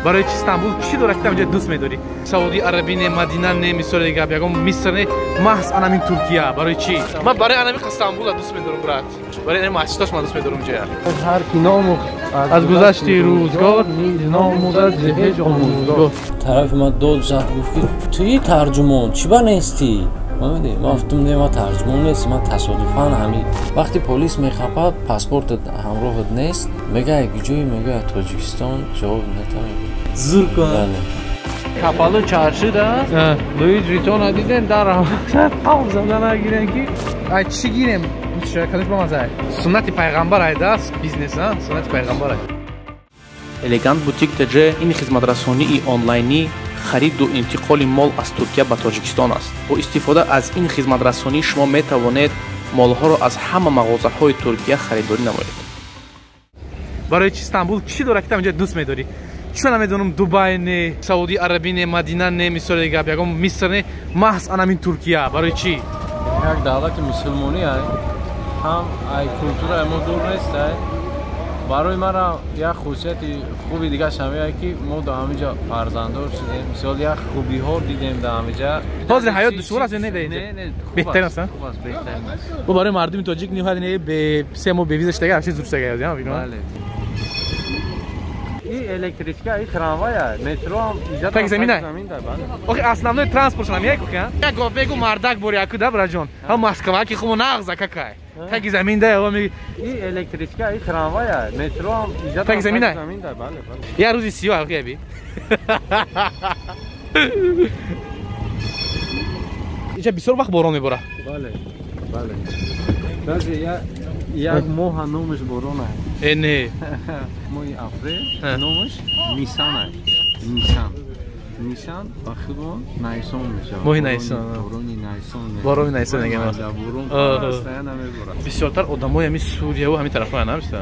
برای چی استانبول چی داره که اونجا دوست می‌داری؟ سعودی عربی نه، مدینه نه، مثال دیگه بیاگم مصر نه، محض انا من ترکیه. برای چی؟ من برای انا من استانبول دوست می‌دارم برات. برای این مسجدش من دوست می‌دارم اونجا. هر کی نامو از گذشته روزگار ناموزد هیچ آموزگار. طرف ما دو زد گفت که توی ترجمان چی با نیستی؟ ما گفتم نه ما ترجمان نیست، ما تصادفاً همین وقتی پلیس میخواد پاسپورت همراهت نیست میگه اگه جوی میگه تاجیکستان جواب نمیده. زور کن. kapalı çarşıda Louis Vuitton'a giden dar havzadan giren ki ay çi girem konuşma mazay. Sünneti peygamber ayda biznes ha, sünneti peygamber ay. Elegant butik TC این خدمترسانی آنلاینی خرید و انتقال مال از ترکیه به تاجیکستان است. با استفاده از این خدمترسانی شما می توانید مالها را از همه مغازه‌های ترکیه خریداری نمایید. برای چی استانبول چی داره که اونجا دوست می‌داری؟ چون نمیدونم دبی نه، سعودی عربی نه، مدینه نه، مثال دیگه بیاگم مصر نه، محض انا من ترکیه. برای چی؟ یک دولت مسلمانی است. هم ای کلتور ما دور نیست. برای ما یک خصوصیت خوبی دیگه شمیه که ما در همینجا فرزنددار شدیم. مثال یک خوبی ها دیدیم در همینجا. حاضر حیات دشوار است نه؟ نه بهتر است. خوب است، بهتر است. و برای مردم تاجیک نیومد نه به سه ماه به ویزاش دیگه هرچی زود دیگه است. بله. این الکتریکا این تراموای مترو هم ایجاد تک زمین داره. اوکی основной транспорт нам як ка? Я го бегу мардак буряку да браҷон. Ҳа Москва ки хум нағза какай. Так زمین ده ва ми این الکتریکا این تراموای مترو هم ایجاد تک زمین داره. بله. یا روزی سیاه اوکی ابی. اینجا بسیار وقت باران میباره. بله. بله. بعضی یک ماه نومش بارون است. نه. ماه اپریل نومش نیسان است. نیسان بخیرون نیسان میشه. ماه نیسان. بارون نیسان میگم. بسیارتر آدمای همی سوریه و همی طرفا هستند نمیشه؟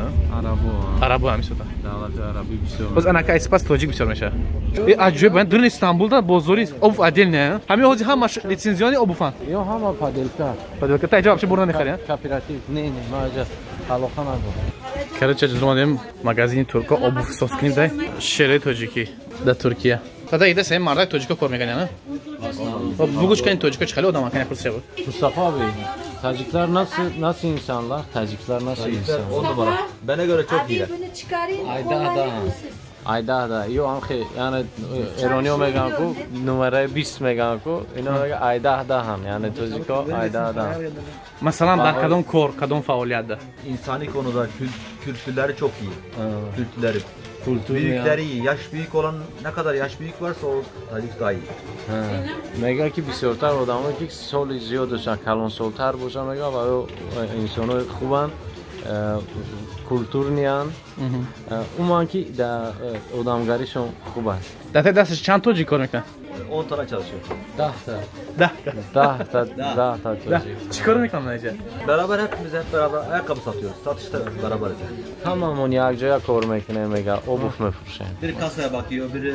عربو همی سودا. دولت عربی بسیار. باز انا که اسپاس تاجیک بسیار میشه. این عجیبه باید دورن استانبول دا بازاری اوف عدل نه. همین حاجی هم لیسانسیانی اوبوفان. یا هم پادلکار. پادلکار تا جواب چه برون نخری؟ کاپیراتیو. نه ما اجازه علاقه ندارم. کرچه جزرمانیم مغازین ترکا اوبوف ساز کنیم ده شهر تاجیکی در ترکیه. تا ایده سه مردک تاجیکا کار میکنن نه؟ بگوش کنین تاجیکا چه خیلی آدم میکنن پرسیار بود. Mustafa abi, Tacikler nasıl insanlar? Tacikler nasıl insanlar? 10 numara. Bana göre çok iyi. Ayda. Yo anki yani Eroniyo megan ko numara 20 megan ko اینا میگه ayda هم yani Taciko ayda. Mesela در کدام کار کدام فعالیت ده؟ İnsani konuda kültürleri çok iyi. Kültürleri. Kültür Büyükleri iyi. Yaş büyük olan ne kadar yaş büyük varsa o Tacik daha iyi. میگه که بسیارتر آدمایی که سال زیاد داشتن کلان سالتر باشن میگه و انسان‌های خوبن کلتور نیان اون که در آدمگاریشون خوب است. دستش چند تاجیک کار میکنن؟ 10 tane çalışıyor. 10 تا چی کار میکنن اینجا؟ Beraber hepimiz hep beraber ayakkabı satıyoruz. Satışta beraberiz. هممون یک جای کار میکنه میگه اوبوف میفروشه. Biri kasaya bakıyor, biri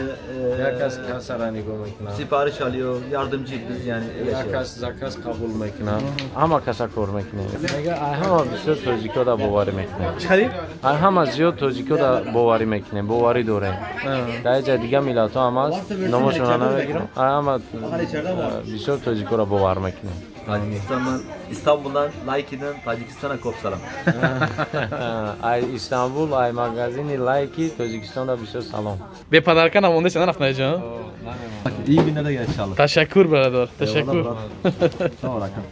یک کس کاسا را نگاه میکنه. sipariş alıyor, yardımcı biz yani öyle یک şey. کس زکاس قبول میکنه. همه کسا کار میکنه. میگه همه بسیار توجیکا دا باوری میکنه. چی خرید؟ همه زیاد توجیکا دا باوری میکنه. باوری داره. در جای دیگه میلاد هم هست. نامشون نمیگیرم. همه بسیار توجیکا را باور میکنه. İstanbul'dan, Laiki'den Tacikistan'a kopsalam. Ay İstanbul, ay magazini Laiki, Tacikistan'da bir şey salon. به پدرکان هم اونده شدن رفت نجا. İyi günlere gel inşallah. تشکر برادر. تشکر. Sağ ol Hakan.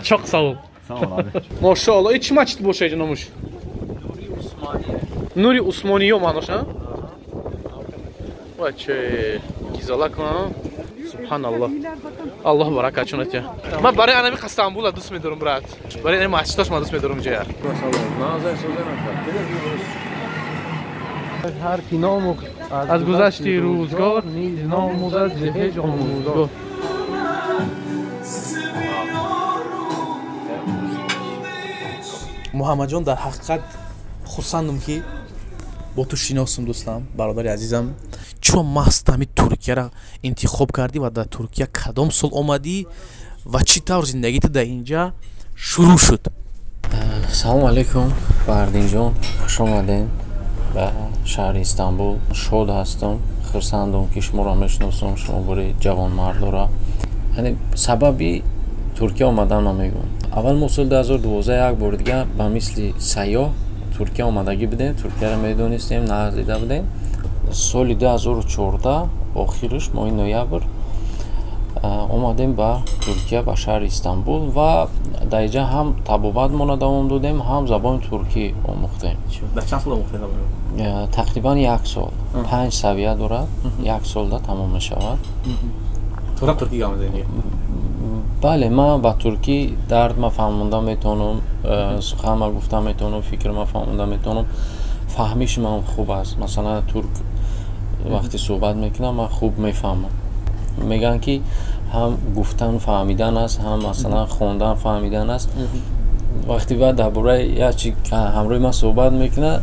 Çok sağ ol. Sağ ol abi. Maşallah. İç maçtı bu şeyci namuş. Nuri Osmaniye manoş ha? Vay çe. Güzel ha. Subhanallah. Allah barakatçın et ya. Ben برای انا می استانبول دوست می‌دارم برات. برای این مسجدش من دوست می‌دارم اونجا. هر کی نامو از گذشته روزگار ناموزد هیچ آموزگار. محمد جان در حقیقت خرسندم که با تو شناسم دوستم برادر عزیزم چون محض ترکیه را انتخاب کردی و در ترکیه کدام سال آمدی و چی طور زندگیت در اینجا شروع شد؟ سلام علیکم فردین جان خوش آمدین ба шаҳри Истанбул шод ҳастам, хурсандам ки шуморо мешиносам, шумо бори ҷавонмардора. Яъне сабаби Туркия омадан ман мегӯям. Аввал мо соли 2012 як бор дигар ба мисли сайёҳ Туркия омадагӣ будем, Туркияро медонистем, нағз дида будем. Соли 2014 охириш моҳи ноябр омадем ба Туркия, ба шаҳри Истанбул ва дар инҷа ҳам табобат мона давом додем, ҳам забони туркӣ омӯхтем. дар чанд сол омӯхтед забонро? Тақрибан 1 сол. 5 савия дорад, 1 солда тамом мешавад. Тура туркӣ омадед? бале, ман ба туркӣ дард ма фаҳмонда метавонам, сухан ма гуфта метавонам, фикр ма фаҳмонда метавонам, фаҳмиши ман хуб аст. Масалан турк вақти суҳбат мекунам ман хуб мефаҳмам. Мегӯянд ки ҳам гуфтан фаҳмидан аст, ҳам масалан хондан фаҳмидан аст. Вақти баъд дар бораи як чи ҳамроҳи ман суҳбат мекунад,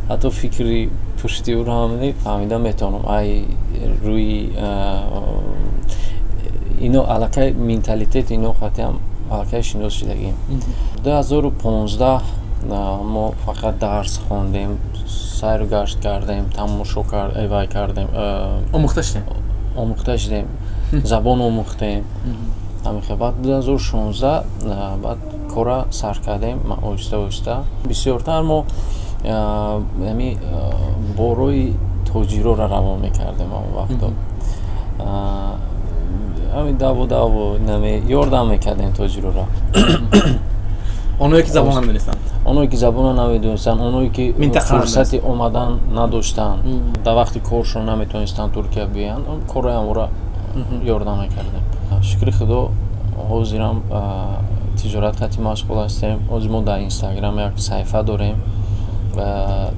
ҳатто фикри пушти ӯро ҳам фаҳмида метавонам. Ай рӯи ино аллакай менталитети ино хатиам аллакай шинос шудагим. 2015 мо фақат дарс хондем, сайру гашт кардем, тамошо кардем, омӯхта шудем, забон омӯхтем. Баъд 2016 баъд кора сар кардем оҳиста оҳиста. Бисёртар мо борои тоҷироро равон мекардем он вақто. даво ёрдам мекардем тоҷироро. онҳое ки забонам донистанд, онҳое ки забона намедонистанд, онҳое ки фурсати омадан надоштанд, дар вақти коршон наметонистанд Туркия биёянд, кораи ҳамора ёрдам мекардем. Шукри худо ҳозирам тиҷорат хати машғул ҳастем. ҳозир мо дар Инстаграм як саҳифа дорем.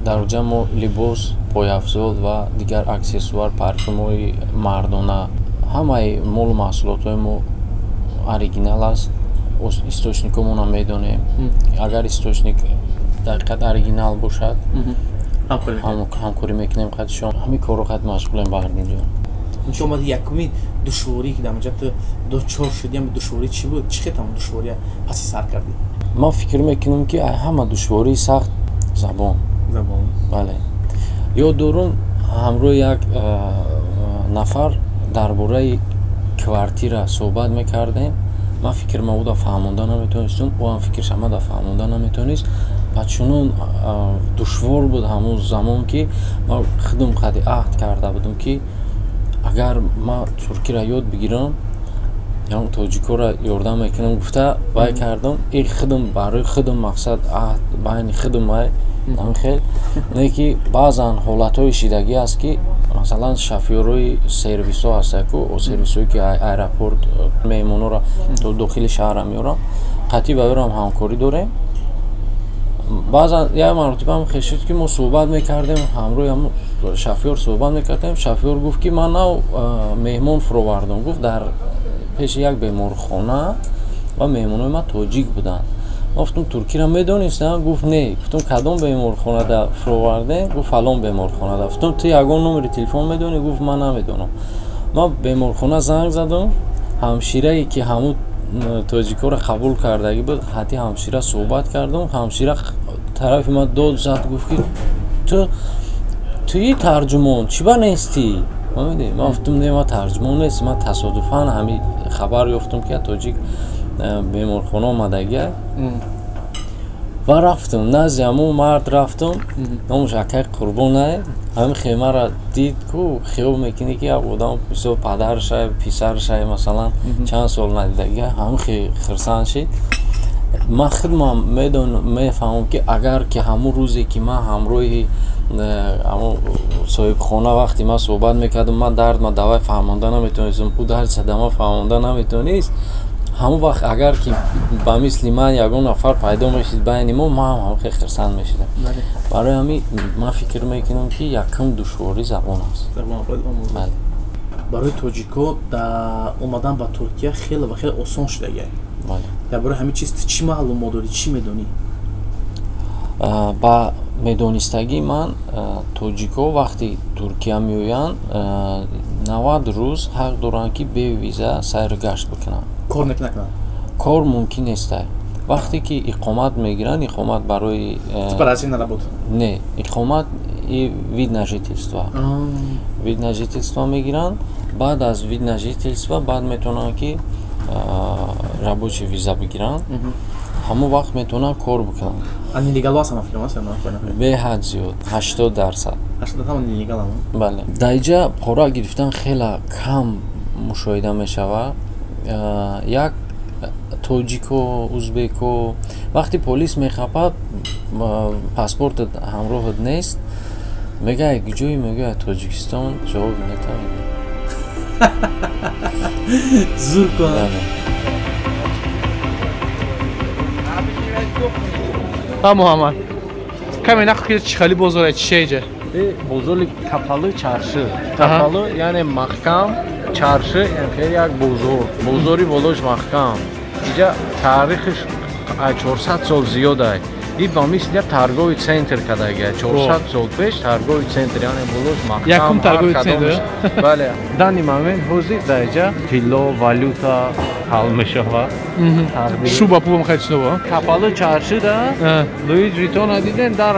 дар оҷа мо либос, пойафзол ва дигар аксессуар, парфюмҳои мардона, ҳамаи молу маҳсулотҳои мо оригинал аст. источникомонам медонем. Агар источник дақиқат оригинал бошад, ҳамкорӣ мекунем хатишон. ҳамин корро хат машғулем ба ҳардин ҷо. шумо якумин душворӣ ки дар онҷа ту дучор шудиам, душворӣ чӣ буд? Чӣ хетам душвория паси сар кардӣ? Ман фикр мекунам ки ҳама душвории сахт забон. Бале. Ёд дорам ҳамроҳи як нафар дар бораи квартира суҳбат мекардем. Ман фикрма ӯ да фаҳмонда наметонистам, ӯ ҳам фикрша ман да фаҳмонда наметонист. Ба чунон душвор буд ҳамон замон ки ман худам қади аҳд карда будам ки агар ман туркиро ёд бигирам, ям тоҷикоро ёрдам мекунам гуфта вай кардам. ин худам барои худам мақсад аҳд байни худам вай намхел. не ки баъзан ҳолатҳои шидагӣ аст ки масалан шофёрои сервисҳо ҳастаку, сервисҳое ки аэропорт меҳмонҳоро то дохили шаҳрам меорам, қатъи ба ёрам ҳамкорӣ дорем. баъзан як маротиба ҳам хеш шуд ки мо суҳбат мекардем, ҳамроҳи ҳам шофёр суҳбат мекардем. Шофёр гуфт ки ман нав меҳмон фуровардам. гуфт дар пеши як беморхона ва меҳмонҳои ман тоҷик буданд. гуфтам туркиро медонистам? Гуфт не. гуфтам кадом беморхонада фуровардем? Гуфт фалон беморхонада. гуфтам ту ягон номери телефон медонӣ? Гуфт ман намедонам. ман беморхона занг задам, ҳамширае ки ҳамун тоҷикоро қабул кардагӣ буд, ҳатти ҳамшира суҳбат кардам. ҳамшира тарафи ман дод зад, гуфт ки туи тарҷумон чӣ ба нестӣ? ман гуфтам не, ман тарҷумон нестам, ман тасодуфан ҳамин хабар ёфтам ки тоҷик беморхона омадагия. ва рафтам назди ҳамон мард рафтам. номаш акай қурбонае. ҳамин хемаро дид ку хиёл мекунӣ ки як одам мисол падаршай, писаршай масалан чанд сол надидагия, ҳамин хирсанд шид. ман худмам мефаҳмам ки агар ки ҳамун рӯзе ки ман ҳамроҳи ҳамон соҳибхона вақти ман суҳбат мекардам, ман дардма давай фаҳмонда наметонистам, ӯ дардша дама фаҳмонда наметонист, ҳамон вақт агар ки ба мисли ман ягон нафар пайдо мешид байни мо, ман ҳам хеле хирсанд мешидам. барои ҳамин ман фикр мекунам ки якум душворӣ забон аст. барои тоҷико омадан ба Туркия хеле ва хеле осон шудагия. дар бораи ҳамин чиз чӣ маълумот дорӣ, чӣ медонӣ? ба медонистагии ман тоҷико вақти Туркия меоянд 90 рӯз ҳақ доранд ки бе виза сайру гашт бикунанд. кор накунанд? кор мумкин нестай. вақте ки иқомат мегиранд, иқомат барои не, иқомат и вид на жительство. Вид на жительство мегиранд, баъд аз вид на жительство баъд метавонанд ки рабочий виза бигиранд. ҳамон вақт метавонанд кор бикунанд. Нелегал ҳастанд филм ҳастанд беҳад зиёд 80%. 80% нелегал ҳам. бале. Дар инҷа пора гирифтан хеле кам мушоҳида мешавад. Як тоҷико, узбеко вақти полис мехапад паспортат ҳамроҳат нест, мегӯяд куҷои, мегӯяд Тоҷикистон, ҷавоб метавонад. Зур кунад. Муҳаммад, каме нақл кида чихали бозор чиша? бозори Капалы чарши. Капалы яъне маҳкам, чарши хеле як бозори болош маҳкам. Инҷа таърихиш 400 сол зиёд аст. И ба мисли як торговый центр кадаги 400 сол пеш торговый центр, яъне болош маҳкам. Якум торговый центр. Бале. Дани момент ҳозир дар инҷа тилло, валюта ҳал мешавад. Шуба пуба мехоҳед шуба? Капалы чарши да. Луи Виттон диден дар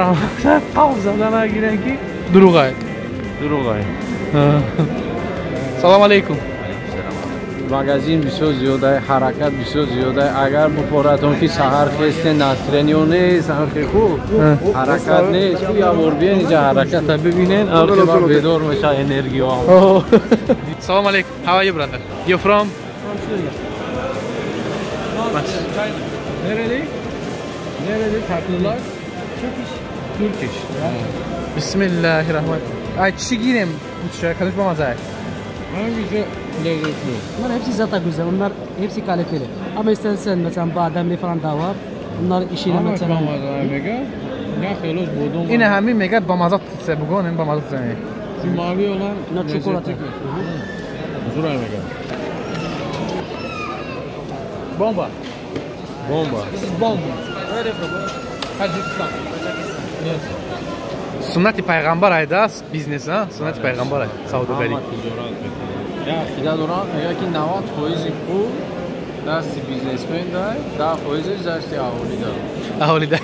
пав задан агирен ки Дурӯғ аст. дурӯғ аст. Салом алейкум. Магазин бисёр зиёд аст, ҳаракат бисёр зиёд аст. Агар бупоратон ки саҳар хестен настроениё нест, хуб ҳаракат нест, я бор биен инҷа ҳараката бибинен, ақиба бедор меша энергиё. Салом алейкум. How are you, brother? You from? Nerede tatlılar? Turkish. Bismillahirrahmanirrahim. Ay çi girem? Konuşma mazay. Hangisi lezzetli? Bunlar hepsi zaten güzel. Bunlar hepsi kaliteli. Ama istersen mesela bademli falan da var. Bunlar işine mesela. Ne xelos bodum. İne hami mega bamazat se bugonem bamazat zani. Şu mavi olan Bunlar çikolata. Zura mega. Bomba. This is bomba. Where from? Tajikistan. Yes. Sunnati payg'ambar aydas biznes ha? Sunnati payg'ambar ay. Savdogarik. Ya xida doran, agar ki 90% pul dasti biznesmen da, 10% dasti aholida. Aholida.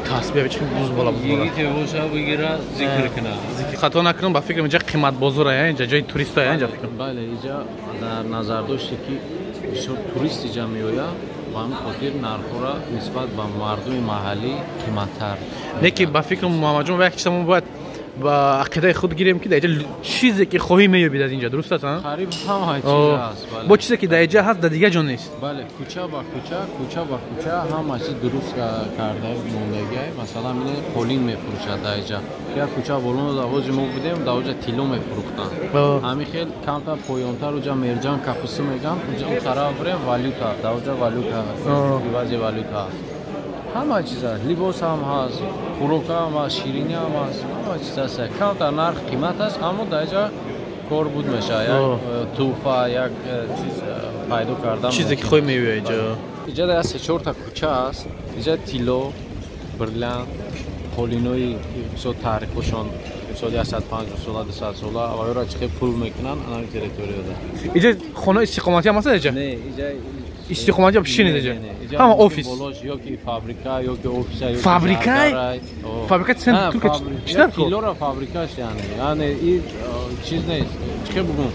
Kasbiya bichim buz bola buz bola. Yigit bo'lsa bigira zikr qina. Xato nakirm ba fikrim inja qiymat bozor ay, inja joy turist ay inja fikrim. Bale, inҷа дар назар доште ки бисёр турист инҷа меояд ва ҳамин хотир нархҳора нисбат ба мардуми маҳаллӣ қиматтар. Лекин ба фикрам Муҳаммаҷон як чиза мо бояд ба ақидаи худ гирем ки дар инҷа чизе ки хоҳӣ меёбед аз инҷа, дуруст аст? Қариб ҳама чиз аст. Бо чизе ки дар инҷа ҳаст дар дигар ҷо нест. Бале, кӯча ба кӯча ҳама чиз дуруст карда мондагиай. Масалан, мине қолин мефурӯшад дар инҷа. Як кӯча болон дар ҳози мо будем, дар оҷа тилло мефурӯхтанд. Ҳамин хел камтар поёнтар оҷа мерҷан капуси мегӯям, оҷа он тараф бурем валюта, дар оҷа валюта, ивази валюта аст. ҳама чиз аст, либос ҳам ҳаст, хӯрока ҳам аст, ширинӣ ҳам аст, ҳама чиз аст. Камтар нарх қимат аст, аммо дар инҷа кор буд мешавад. Як туҳфа, як чиз пайдо кардан. Чизе ки хоҳӣ меёяд инҷа. Инҷа дар 3-4 кӯча аст. Инҷа тилло, бриллиант, қолинои бисёр таърихошон соли 150 сола, 200 сола, авайора чихе пул мекунанд ана территорияда. Инҷа хонаи истиқоматӣ ҳам аст инҷа? Не, инҷа истиқоматӣ пишини инҷа. Ҳама офис. Ёки фабрика, ёки офис, ёки Фабрикай? Фабрикаи сен турка чидар ко? Тиллора фабрикаш яъне. Яъне и чиз нест. Чихе бугум?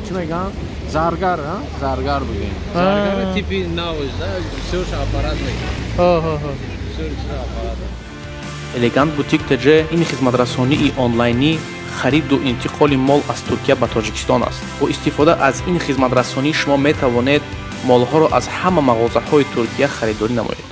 Чӣ мегӯям? Заргар, заргар бугем. Заргар типи навш, бисёр аппарат мекунад. Бисёр чиз аппарат. Elegant Boutique TJ ин хизматрасонии онлайнӣ хариду интиқоли мол аз Туркия ба Тоҷикистон аст. Бо истифода аз ин хизматрасонӣ шумо метавонед молҳоро аз ҳама мағозаҳои Туркия харидорӣ намоед.